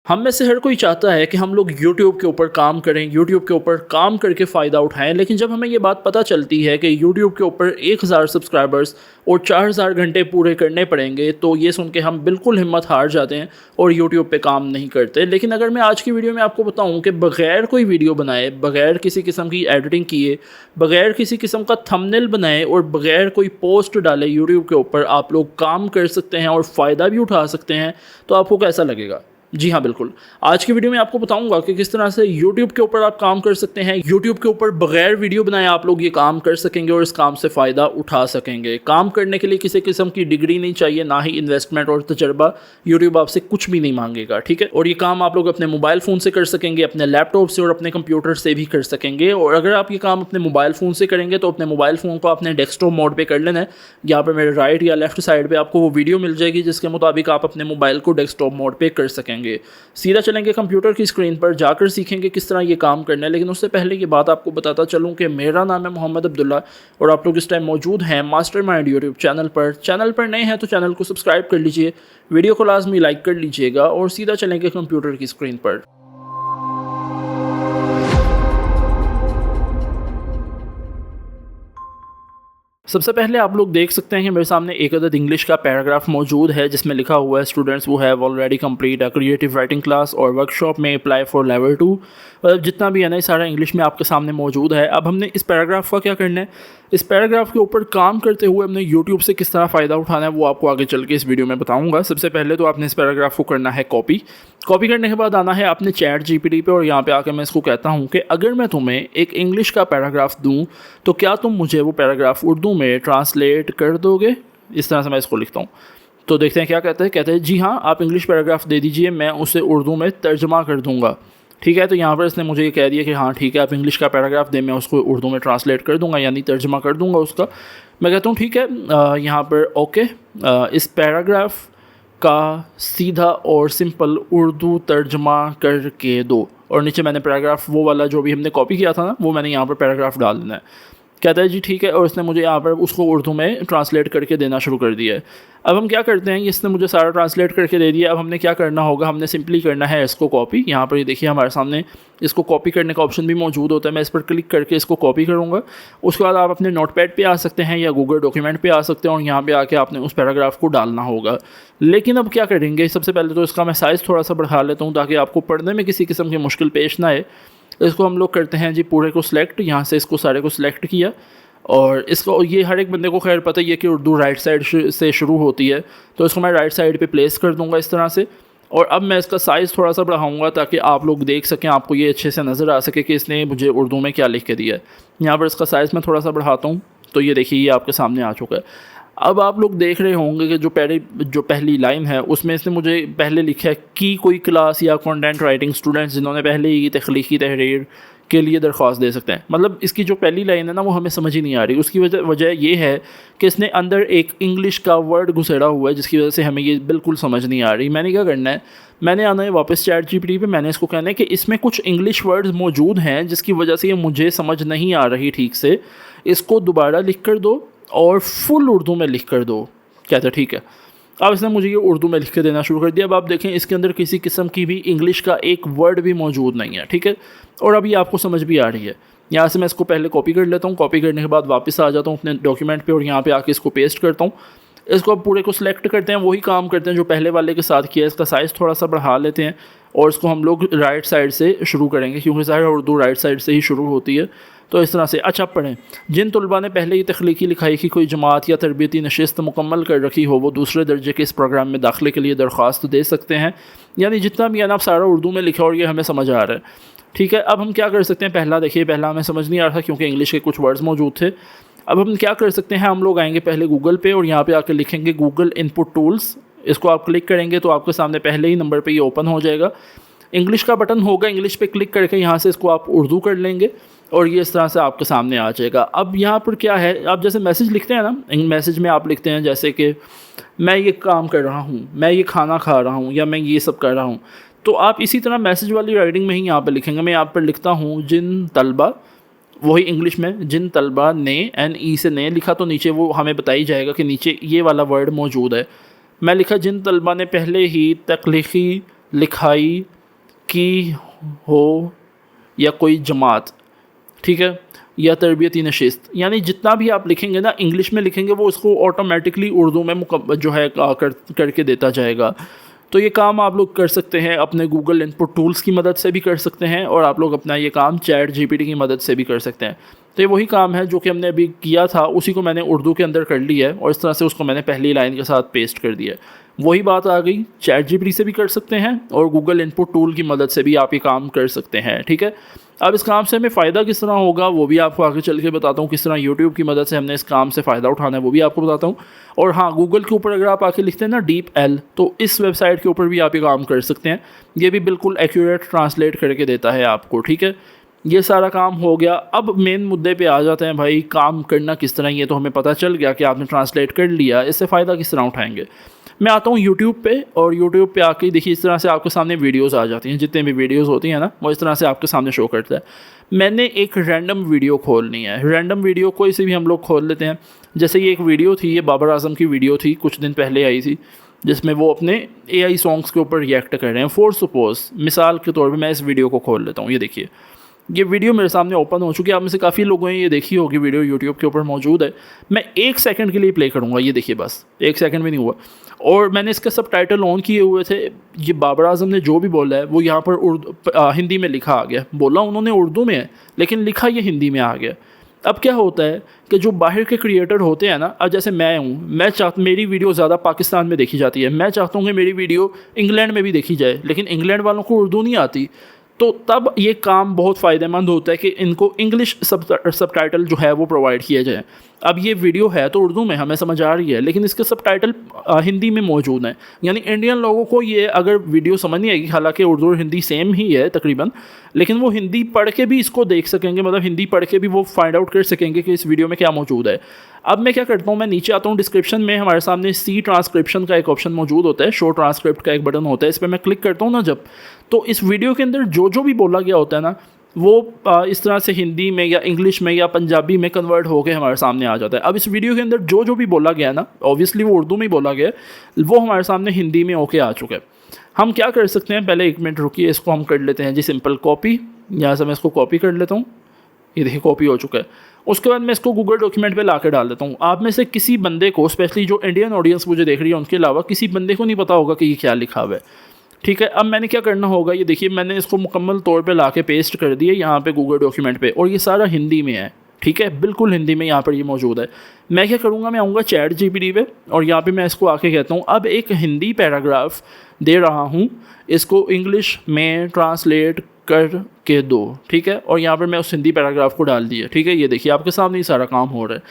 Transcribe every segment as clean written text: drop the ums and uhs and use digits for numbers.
हम में से हर कोई चाहता है कि हम लोग यूट्यूब के ऊपर काम करें, यूट्यूब के ऊपर काम करके फ़ायदा उठाएं। लेकिन जब हमें ये बात पता चलती है कि यूट्यूब के ऊपर 1000 सब्सक्राइबर्स और 4000 घंटे पूरे करने पड़ेंगे, तो ये सुन के हम बिल्कुल हिम्मत हार जाते हैं और यूट्यूब पे काम नहीं करते। लेकिन अगर मैं आज की वीडियो में आपको बताऊं कि बग़ैर कोई वीडियो बनाए, बग़ैर किसी किस्म की एडिटिंग किए, बग़ैर किसी किस्म का थंबनेल बनाए और बग़ैर कोई पोस्ट डाले यूट्यूब के ऊपर आप लोग काम कर सकते हैं और फ़ायदा भी उठा सकते हैं, तो आपको कैसा लगेगा? जी हाँ, बिल्कुल। आज की वीडियो में आपको बताऊंगा कि किस तरह से YouTube के ऊपर आप काम कर सकते हैं। YouTube के ऊपर बगैर वीडियो बनाए आप लोग ये काम कर सकेंगे और इस काम से फ़ायदा उठा सकेंगे। काम करने के लिए किसी किस्म की डिग्री नहीं चाहिए, ना ही इन्वेस्टमेंट और तजर्बा। YouTube आपसे कुछ भी नहीं मांगेगा, ठीक है। और ये काम आप लोग अपने मोबाइल फ़ोन से कर सकेंगे, अपने लैपटॉप से और अपने कंप्यूटर से भी कर सकेंगे। और अगर आप ये काम अपने मोबाइल फ़ोन से करेंगे तो अपने मोबाइल फ़ोन को अपने डेस्कटॉप मोड पर कर लेना है। यहाँ पर मेरे राइट या लेफ्ट साइड पर आपको वो वीडियो मिल जाएगी जिसके मुताबिक आप अपने मोबाइल को डेस्कटॉप मोड पर कर सकेंगे। सीधा चलेंगे कंप्यूटर की स्क्रीन पर, जाकर सीखेंगे किस तरह ये काम करना है। लेकिन उससे पहले ये बात आपको बताता चलूँ कि मेरा नाम है मोहम्मद अब्दुल्ला और आप लोग इस टाइम मौजूद हैं मास्टरमाइंड यूट्यूब चैनल पर। चैनल पर नए हैं तो चैनल को सब्सक्राइब कर लीजिए, वीडियो को लाजमी लाइक कर लीजिएगा और सीधा चलेंगे कंप्यूटर की स्क्रीन पर। सबसे पहले आप लोग देख सकते हैं कि मेरे सामने एक अदद इंग्लिश का पैराग्राफ मौजूद है जिसमें लिखा हुआ है स्टूडेंट्स वो have already complete a creative writing class और वर्कशॉप में अप्लाई फॉर लेवल 2। मतलब जितना भी है ना, सारा इंग्लिश में आपके सामने मौजूद है। अब हमने इस पैराग्राफ का क्या करना है, इस पैराग्राफ के ऊपर काम करते हुए हमने यूट्यूब से किस तरह फ़ायदा उठाना है वो आपको आगे चल के इस वीडियो में बताऊँगा। सबसे पहले तो आपने इस पैराग्राफ को करना है कॉपी करने के बाद आना है आपने चैट जीपीटी पे और यहाँ पे आकर मैं इसको कहता हूँ कि अगर मैं तुम्हें एक इंग्लिश का पैराग्राफ दूँ तो क्या तुम मुझे वो पैराग्राफ उर्दू में ट्रांसलेट कर दोगे। इस तरह से मैं इसको लिखता हूँ तो देखते हैं क्या कहते हैं। कहते हैं जी हाँ, आप इंग्लिश पैराग्राफ दे दीजिए, मैं उसे उर्दू में तर्जमा कर दूँगा। ठीक है, तो यहाँ पर इसने मुझे ये कह दिया कि हाँ ठीक है, आप इंग्लिश का पैराग्राफ दें, मैं उसको उर्दू में ट्रांसलेट कर दूँगा, यानी तर्जमा कर दूँगा उसका। मैं कहता हूँ ठीक है, यहाँ पर ओके, इस पैराग्राफ का सीधा और सिंपल उर्दू तर्जमा करके दो। और नीचे मैंने पैराग्राफ वो वाला जो भी हमने कॉपी किया था ना, वो मैंने यहाँ पर पैराग्राफ डाल देना है। कहता है जी ठीक है, और इसने मुझे यहाँ पर उसको उर्दू में ट्रांसलेट करके देना शुरू कर दिया है। अब हम क्या करते हैं, इसने मुझे सारा ट्रांसलेट करके दे दिया। अब हमने क्या करना होगा, हमने सिंपली करना है इसको कॉपी। यहाँ पर ये देखिए हमारे सामने इसको कॉपी करने का ऑप्शन भी मौजूद होता है। मैं इस पर क्लिक करके इसको कॉपी करूँगा। उसके बाद आप अपने नोटपैड पे आ सकते हैं या गूगल डॉक्यूमेंट पे आ सकते हैं और यहाँ पे आके आपने उस पैराग्राफ को डालना होगा। लेकिन अब क्या करेंगे, सबसे पहले तो इसका मैं साइज़ थोड़ा सा बढ़ा लेता हूँ ताकि आपको पढ़ने में किसी किस्म की मुश्किल पेश ना आए। इसको हम लोग करते हैं जी पूरे को सिलेक्ट, यहाँ से इसको सारे को सिलेक्ट किया और इसको, ये हर एक बंदे को खैर पता ही है कि उर्दू राइट साइड से शुरू होती है, तो इसको मैं राइट साइड पे प्लेस कर दूंगा इस तरह से। और अब मैं इसका साइज़ थोड़ा सा बढ़ाऊंगा ताकि आप लोग देख सकें, आपको ये अच्छे से नज़र आ सके कि इसने मुझे उर्दू में क्या लिख के दिया है। यहाँ पर इसका साइज़ मैं थोड़ा सा बढ़ाता हूँ तो ये देखिए ये आपके सामने आ चुका है। अब आप लोग देख रहे होंगे कि जो पहली लाइन है उसमें इसने मुझे पहले लिखा है कि कोई क्लास या कंटेंट राइटिंग स्टूडेंट्स जिन्होंने पहले ही तख्लीकी तहरीर के लिए दरख्वास्त दे सकते हैं। मतलब इसकी जो पहली लाइन है ना वो हमें समझ ही नहीं आ रही। उसकी वजह ये है कि इसने अंदर एक इंग्लिश का वर्ड घुसेड़ा हुआ है जिसकी वजह से हमें ये बिल्कुल समझ नहीं आ रही। मैंने क्या करना है, मैंने आना है वापस चैट जीपीटी पे, मैंने इसको कहना है कि इसमें कुछ इंग्लिश वर्ड्स मौजूद हैं जिसकी वजह से ये मुझे समझ नहीं आ रही ठीक से, इसको दोबारा लिख कर दो और फुल उर्दू में लिख कर दो। कहते ठीक है। अब इसने मुझे ये उर्दू में लिख के देना शुरू कर दिया। अब आप देखें इसके अंदर किसी किस्म की भी इंग्लिश का एक वर्ड भी मौजूद नहीं है, ठीक है। और अब ये आपको समझ भी आ रही है। यहाँ से मैं इसको पहले कॉपी कर लेता हूँ, कॉपी करने के बाद वापस आ जाता हूँ अपने डॉक्यूमेंट पे और यहाँ पे आके इसको पेस्ट करता हूँ। इसको अब पूरे को सिलेक्ट करते हैं, वही काम करते हैं जो पहले वाले के साथ किया। इसका साइज़ थोड़ा सा बढ़ा लेते हैं और इसको हम लोग राइट साइड से शुरू करेंगे क्योंकि ज़ाहिर उर्दू राइट साइड से ही शुरू होती है। तो इस तरह से अच्छा पढ़ें। जिन तलबा ने पहले ही तख्लीकी लिखाई की कोई जमात या तरबियती नशिस्त मुकम्मल कर रखी हो वो दूसरे दर्जे के इस प्रोग्राम में दाखिले के लिए दरख्वास्त दे सकते हैं। यानी जितना भी है ना, आप सारा उर्दू में लिखा और ये हमें समझ आ रहा है, ठीक है। अब हम क्या कर सकते हैं, पहला देखिए, पहला हमें समझ नहीं आ रहा था क्योंकि इंग्लिश के कुछ वर्ड्स मौजूद थे। अब हम क्या कर सकते हैं, हम लोग आएंगे पहले गूगल पे और यहाँ पे आकर लिखेंगे गूगल इनपुट टूल्स। इसको आप क्लिक करेंगे तो आपके सामने पहले ही नंबर पे ये ओपन हो जाएगा। इंग्लिश का बटन होगा, इंग्लिश पे क्लिक करके यहाँ से इसको आप उर्दू कर लेंगे और ये इस तरह से आपके सामने आ जाएगा। अब यहाँ पर क्या है, आप जैसे मैसेज लिखते हैं ना, इन मैसेज में आप लिखते हैं जैसे कि मैं ये काम कर रहा हूँ, मैं ये खाना खा रहा हूँ या मैं ये सब कर रहा हूँ, तो आप इसी तरह मैसेज वाली राइटिंग में ही यहाँ पर लिखेंगे। मैं यहाँ पर लिखता हूँ जिन तलबा, वही इंग्लिश में जिन तलबा ने, NE से ने लिखा तो नीचे वो हमें बताई जाएगा कि नीचे ये वाला वर्ड मौजूद है। मैं लिखा जिन तलबा ने पहले ही तख्लीकी लिखाई की हो या कोई जमात, ठीक है, या तरबियती नशिस्त, यानी जितना भी आप लिखेंगे ना इंग्लिश में लिखेंगे वो उसको ऑटोमेटिकली उर्दू में जो है करके देता जाएगा। तो ये काम आप लोग कर सकते हैं अपने गूगल इनपुट टूल्स की मदद से भी कर सकते हैं, और आप लोग अपना ये काम चैट जीपीटी की मदद से भी कर सकते हैं। तो ये वही काम है जो कि हमने अभी किया था, उसी को मैंने उर्दू के अंदर कर लिया है और इस तरह से उसको मैंने पहली लाइन के साथ पेस्ट कर दिया है। वही बात आ गई, चैट जीपीटी से भी कर सकते हैं और गूगल इनपुट टूल की मदद से भी आप ये काम कर सकते हैं, ठीक है। अब इस काम से हमें फ़ायदा किस तरह होगा वो भी आपको आगे चल के बताता हूँ, किस तरह यूट्यूब की मदद से हमने इस काम से फ़ायदा उठाना है वो भी आपको बताता हूँ। और हाँ, गूगल के ऊपर अगर आप आके लिखते हैं ना DeepL, तो इस वेबसाइट के ऊपर भी आप ये काम कर सकते हैं। ये भी बिल्कुल एक्यूरेट ट्रांसलेट करके देता है आपको, ठीक है। ये सारा काम हो गया। अब मेन मुद्दे पे आ जाते हैं भाई, काम करना किस तरह। ये तो हमें पता चल गया कि आपने ट्रांसलेट कर लिया, इससे फ़ायदा किस तरह उठाएंगे। मैं आता हूँ यूट्यूब पे, और यूट्यूब पे आके देखिए इस तरह से आपके सामने वीडियोस आ जाती हैं। जितने भी वीडियोस होती हैं ना वो इस तरह से आपके सामने शो करता है। मैंने एक रैंडम वीडियो खोलनी है। रैंडम वीडियो कोई से भी हम लोग खोल लेते हैं। जैसे ये एक वीडियो थी, ये बाबर आजम की वीडियो थी, कुछ दिन पहले आई थी, जिसमें वो अपने AI सॉन्ग्स के ऊपर रिएक्ट कर रहे हैं। फॉर सपोज मिसाल के तौर पे मैं इस वीडियो को खोल लेता हूँ। ये देखिए, ये वीडियो मेरे सामने ओपन हो चुकी है। आप में से काफ़ी लोगों ने ये देखी होगी, वीडियो यूट्यूब के ऊपर मौजूद है। मैं 1 सेकंड के लिए प्ले करूँगा। ये देखिए, बस 1 सेकंड भी नहीं हुआ और मैंने इसके सबटाइटल ऑन किए हुए थे। ये बाबर आजम ने जो भी बोला है वो यहाँ पर हिंदी में लिखा आ गया। बोला उन्होंने उर्दू में है, लेकिन लिखा ये हिंदी में आ गया। अब क्या होता है कि जो बाहर के क्रिएटर होते हैं ना, अब जैसे मैं हूँ, मैं मेरी वीडियो ज़्यादा पाकिस्तान में देखी जाती है। मैं चाहता हूँ कि मेरी वीडियो इंग्लैंड में भी देखी जाए, लेकिन इंग्लैंड वालों को उर्दू नहीं आती। तो तब ये काम बहुत फ़ायदेमंद होता है कि इनको इंग्लिश सबटाइटल जो है वो प्रोवाइड किया जाए। अब ये वीडियो है तो उर्दू में, हमें समझ आ रही है, लेकिन इसके सबटाइटल हिंदी में मौजूद हैं। यानी इंडियन लोगों को ये अगर वीडियो समझ नहीं आएगी, हालांकि उर्दू और हिंदी सेम ही है तकरीबन, लेकिन वो हिंदी पढ़ के भी इसको देख सकेंगे। मतलब हिंदी पढ़ के भी वो फाइंड आउट कर सकेंगे कि इस वीडियो में क्या मौजूद है। अब मैं क्या करता हूँ, मैं नीचे आता हूँ, डिस्क्रिप्शन में हमारे सामने सी ट्रांसक्रिप्शन का एक ऑप्शन मौजूद होता है, शो ट्रांसक्रिप्ट का एक बटन होता है। इस पर मैं क्लिक करता हूँ ना जब, तो इस वीडियो के अंदर जो जो भी बोला गया होता है ना, वो इस तरह से हिंदी में या इंग्लिश में या पंजाबी में कन्वर्ट होकर हमारे सामने आ जाता है। अब इस वीडियो के अंदर जो जो भी बोला गया है ना, ऑब्वियसली वो उर्दू में ही बोला गया है, वो हमारे सामने हिंदी में होके आ चुका है। हम क्या कर सकते हैं, पहले 1 मिनट रुकिए, इसको हम कर लेते हैं जी सिंपल कॉपी। यहाँ से मैं इसको कॉपी कर लेता हूँ। ये देखिए कॉपी हो चुका है। उसके बाद मैं इसको गूगल डॉक्यूमेंट पे ला कर डाल देता हूँ। आप में से किसी बंदे को, स्पेशली जो इंडियन ऑडियंस मुझे देख रही है, उनके अलावा किसी बंदे को नहीं पता होगा कि ये क्या लिखा हुआ है, ठीक है। अब मैंने क्या करना होगा, ये देखिए मैंने इसको मुकम्मल तौर पे ला के पेस्ट कर दिया यहाँ पे गूगल डॉक्यूमेंट पे, और ये सारा हिंदी में है, ठीक है, बिल्कुल हिंदी में यहाँ पर ये मौजूद है। मैं क्या करूँगा, मैं आऊँगा चैट जीपीटी पे और यहाँ पे मैं इसको आके कहता हूँ अब एक हिंदी पैराग्राफ दे रहा हूँ, इसको इंग्लिश में ट्रांसलेट कर के दो, ठीक है। और यहाँ पर मैं उस हिंदी पैराग्राफ को डाल दिया, ठीक है। ये देखिए आपके सामने ही सारा काम हो रहा है।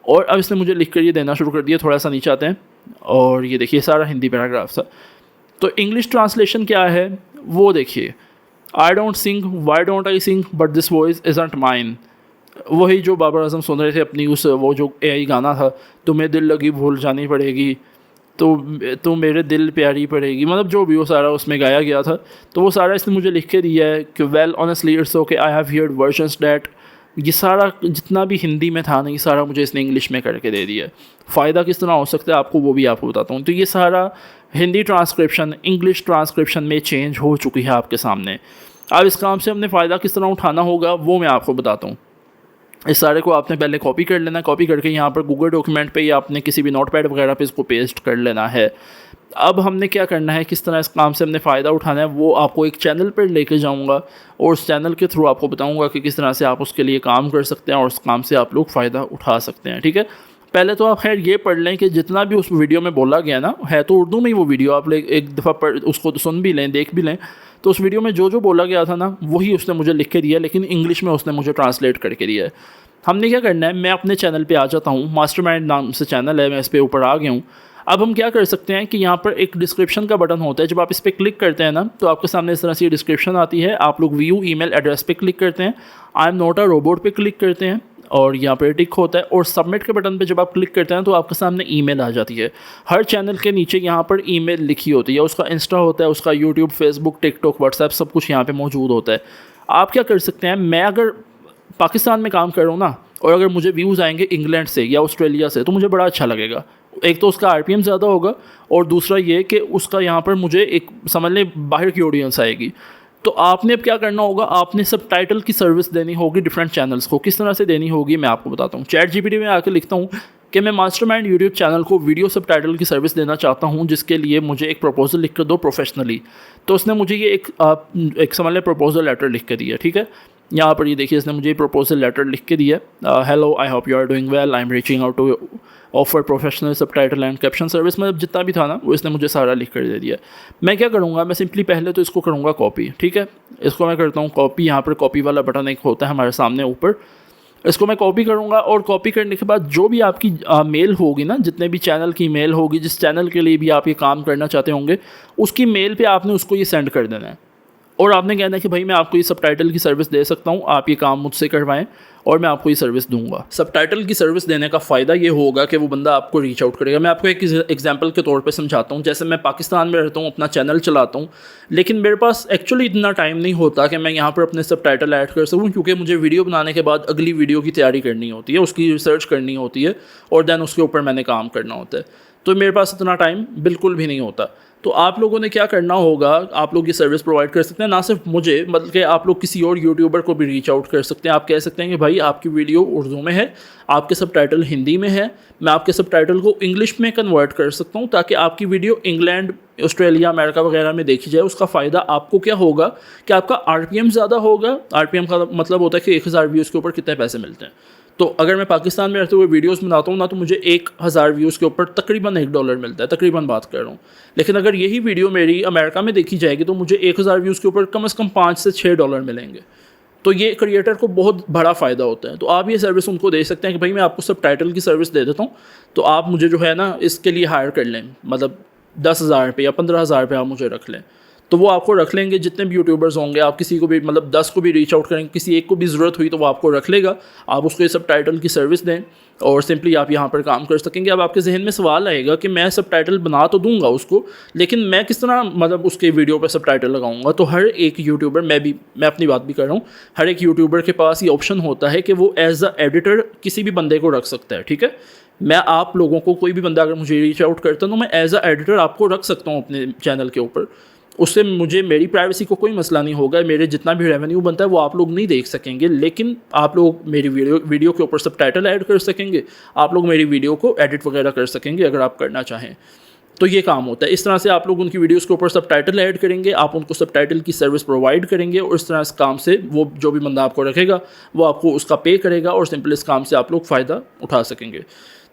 और अब इसने मुझे लिख कर ये देना शुरू कर दिया। थोड़ा सा नीचे आते हैं और ये देखिए सारा हिंदी पैराग्राफ था। तो इंग्लिश ट्रांसलेशन क्या है वो देखिए, I don't sing why don't I Singh but this voice isn't mine. वही जो बाबर आजम सुन रहे थे अपनी उस, वो जो AI गाना था, तुम्हें दिल लगी भूल जानी पड़ेगी, तो मेरे दिल प्यारी पड़ेगी, मतलब जो भी वो सारा उसमें गाया गया था, तो वो सारा इसने मुझे लिख के दिया है कि well honestly it's okay I have heard versions that. ये सारा जितना भी हिंदी में था ना, ये सारा मुझे इसने इंग्लिश में करके दे दिया है। फ़ायदा किस तरह हो सकता है आपको वो भी आपको बताता हूँ। तो ये सारा हिंदी ट्रांसक्रिप्शन इंग्लिश ट्रांसक्रिप्शन में चेंज हो चुकी है आपके सामने। अब इस काम से हमने फ़ायदा किस तरह उठाना होगा वो मैं आपको बताता हूँ। इस सारे को आपने पहले कॉपी कर लेना है। कॉपी करके यहाँ पर गूगल डॉक्यूमेंट पे या आपने किसी भी नोटपैड वगैरह पे इसको पेस्ट कर लेना है। अब हमने क्या करना है, किस तरह इस काम से हमने फ़ायदा उठाना है, वो आपको एक चैनल पर लेके जाऊँगा और उस चैनल के थ्रू आपको बताऊँगा कि किस तरह से आप उसके लिए काम कर सकते हैं और उस काम से आप लोग फ़ायदा उठा सकते हैं, ठीक है। पहले तो आप खैर ये पढ़ लें कि जितना भी उस वीडियो में बोला गया ना, है तो उर्दू में ही वो वीडियो, आप एक दफ़ा पढ़ उसको सुन भी लें, देख भी लें। तो उस वीडियो में जो जो बोला गया था ना, वही उसने मुझे लिख के दिया, लेकिन इंग्लिश में उसने मुझे ट्रांसलेट करके दिया है। हमने क्या करना है, मैं अपने चैनल पे आ जाता हूँ, मास्टरमाइंड नाम से चैनल है, मैं इस पर ऊपर आ गया हूँ। अब हम क्या कर सकते हैं कि यहाँ पर एक डिस्क्रिप्शन का बटन होता है, जब आप इस पर क्लिक करते हैं ना, तो आपके सामने इस तरह से डिस्क्रिप्शन आती है। आप लोग व्यू ईमेल एड्रेस पे क्लिक करते हैं, I am not a robot पे क्लिक करते हैं और यहाँ पर टिक होता है, और सबमिट के बटन पे जब आप क्लिक करते हैं तो आपके सामने ईमेल आ जाती है। हर चैनल के नीचे यहाँ पर ईमेल लिखी होती है, उसका इंस्टा होता है, उसका यूट्यूब, फेसबुक, टिकटॉक, व्हाट्सएप सब कुछ यहाँ पे मौजूद होता है। आप क्या कर सकते हैं, मैं अगर पाकिस्तान में काम कर रहा हूँ ना, और अगर मुझे व्यूज़ आएंगे इंग्लैंड से या ऑस्ट्रेलिया से, तो मुझे बड़ा अच्छा लगेगा। एक तो उसका RPM ज़्यादा होगा, और दूसरा ये कि उसका यहाँ पर मुझे एक समझ लें बाहर की ऑडियंस आएगी। तो आपने अब क्या करना होगा, आपने सब टाइटल की सर्विस देनी होगी डिफरेंट चैनल्स को। किस तरह से देनी होगी मैं आपको बताता हूँ। चैट जीपीटी में आकर लिखता हूँ कि मैं मास्टरमाइंड यूट्यूब चैनल को वीडियो सब टाइटल की सर्विस देना चाहता हूँ, जिसके लिए मुझे एक प्रपोजल लिख कर दो प्रोफेशनली। तो उसने मुझे ये एक समझ लें प्रपोजल लेटर लिख के दिया, ठीक है। यहाँ पर ये देखिए इसने मुझे प्रपोजल लेटर लिख के दिया, hello I hope you are doing well, I am reaching out to offer professional subtitle and caption service. मतलब जितना भी था ना वो इसने मुझे सारा लिख कर दे दिया। मैं क्या करूँगा, मैं सिंपली पहले तो इसको करूँगा कॉपी, ठीक है। इसको मैं करता हूँ कॉपी, यहाँ पर कॉपी वाला बटन एक होता है हमारे सामने ऊपर, इसको मैं कॉपी करूँगा। और कॉपी करने के बाद जो भी आपकी मेल होगी ना, जितने भी चैनल की मेल होगी, जिस चैनल के लिए भी आप ये काम करना चाहते होंगे, उसकी मेल पे आपने उसको ये सेंड कर देना है। और आपने कहना है कि भाई मैं आपको ये सब टाइटल की सर्विस दे सकता हूँ, आप ये काम मुझसे करवाएं और मैं आपको ये सर्विस दूंगा। सब टाइटल की सर्विस देने का फ़ायदा ये होगा कि वो बंदा आपको रीच आउट करेगा। मैं आपको एक एग्जांपल के तौर पे समझाता हूँ। जैसे मैं पाकिस्तान में रहता हूँ, अपना चैनल चलाता हूँ, लेकिन मेरे पास एक्चुअली इतना टाइम नहीं होता कि मैं यहाँ पर अपने सब टाइटल ऐड कर सकूँ, क्योंकि मुझे वीडियो बनाने के बाद अगली वीडियो की तैयारी करनी होती है, उसकी रिसर्च करनी होती है और दैन उसके ऊपर मैंने काम करना होता है। तो मेरे पास इतना टाइम बिल्कुल भी नहीं होता। तो आप लोगों ने क्या करना होगा, आप लोग ये सर्विस प्रोवाइड कर सकते हैं, ना सिर्फ मुझे बल्कि आप लोग किसी और यूट्यूबर को भी रीच आउट कर सकते हैं। आप कह सकते हैं कि भाई आपकी वीडियो उर्दू में है, आपके सब टाइटल हिंदी में है, मैं आपके सब टाइटल को इंग्लिश में कन्वर्ट कर सकता हूँ ताकि आपकी वीडियो इंग्लैंड, ऑस्ट्रेलिया, अमेरिका वगैरह में देखी जाए। उसका फ़ायदा आपको क्या होगा कि आपका RPM ज़्यादा होगा। RPM का मतलब होता है कि 1000 व्यूज़ के ऊपर कितने पैसे मिलते हैं। तो अगर मैं पाकिस्तान में रहते हुए वीडियोस बनाता हूँ ना, तो मुझे 1000 व्यूज़ के ऊपर तकरीबन $1 मिलता है, तकरीबन बात कर रहा हूँ। लेकिन अगर यही वीडियो मेरी अमेरिका में देखी जाएगी तो मुझे 1000 व्यूज़ के ऊपर कम से कम $5 से $6 मिलेंगे। तो ये क्रिएटर को बहुत बड़ा फ़ायदा होता है। तो आप ये सर्विस उनको दे सकते हैं कि भाई मैं आपको सब टाइटल की सर्विस दे देता हूँ, तो आप मुझे जो है ना इसके लिए हायर कर लें, मतलब 10,000 पे या 15,000 पे आप मुझे रख लें। तो वो आपको रख लेंगे। जितने भी यूट्यूबर्स होंगे, आप किसी को भी मतलब 10 को भी रीच आउट करेंगे, किसी एक को भी ज़रूरत हुई तो वो आपको रख लेगा। आप उसको ये सब टाइटल की सर्विस दें और सिंपली आप यहाँ पर काम कर सकेंगे। अब आपके जहन में सवाल आएगा कि मैं सब टाइटल बना तो दूंगा उसको, लेकिन मैं किस तरह मतलब उसके वीडियो पर सब टाइटल लगाऊंगा। तो हर एक यूट्यूबर, मैं अपनी बात भी कर रहा हूँ, हर एक यूट्यूबर के पास ये ऑप्शन होता है कि वो एज अ एडिटर किसी भी बंदे को रख सकता है, ठीक है। मैं आप लोगों को, कोई भी बंदा अगर मुझे रीच आउट करता है तो मैं एज अ एडिटर आपको रख सकता हूँ अपने चैनल के ऊपर। उससे मुझे, मेरी प्राइवेसी को कोई मसला नहीं होगा। मेरे जितना भी रेवेन्यू बनता है वो आप लोग नहीं देख सकेंगे, लेकिन आप लोग मेरी वीडियो के ऊपर सब टाइटल ऐड कर सकेंगे, आप लोग मेरी वीडियो को एडिट वगैरह कर सकेंगे अगर आप करना चाहें। तो ये काम होता है। इस तरह से आप लोग उनकी वीडियोस के ऊपर सब टाइटल ऐड करेंगे, आप उनको सब टाइटल की सर्विस प्रोवाइड करेंगे और इस तरह इस काम से वो जो भी बंदा आपको रखेगा वो आपको उसका पे करेगा और सिंपल इस काम से आप लोग फ़ायदा उठा सकेंगे।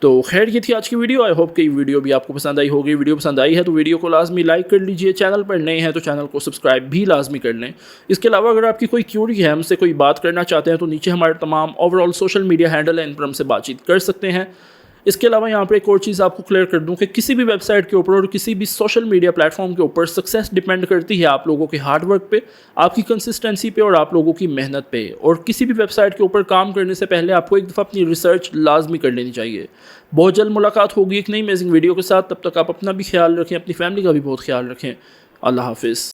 तो खैर ये थी आज की वीडियो। आई होप कि वीडियो भी आपको पसंद आई होगी। वीडियो पसंद आई है तो वीडियो को लाजमी लाइक कर लीजिए। चैनल पर नए हैं तो चैनल को सब्सक्राइब भी लाजमी कर लें। इसके अलावा अगर आपकी कोई क्यूरी है, हमसे कोई बात करना चाहते हैं, तो नीचे हमारे तमाम ओवरऑल सोशल मीडिया हैंडल है, इन पर हमसे बातचीत कर सकते हैं। इसके अलावा यहाँ पर एक और चीज़ आपको क्लियर कर दूँ कि किसी भी वेबसाइट के ऊपर और किसी भी सोशल मीडिया प्लेटफॉर्म के ऊपर सक्सेस डिपेंड करती है आप लोगों के हार्डवर्क पे, आपकी कंसिस्टेंसी पे और आप लोगों की मेहनत पे। और किसी भी वेबसाइट के ऊपर काम करने से पहले आपको एक दफ़ा अपनी रिसर्च लाजमी कर लेनी चाहिए। बहुत जल्द मुलाकात होगी एक नई अमेजिंग वीडियो के साथ। तब तक आप अपना भी ख्याल रखें, अपनी फैमिली का भी बहुत ख्याल रखें। अल्लाह हाफिज़।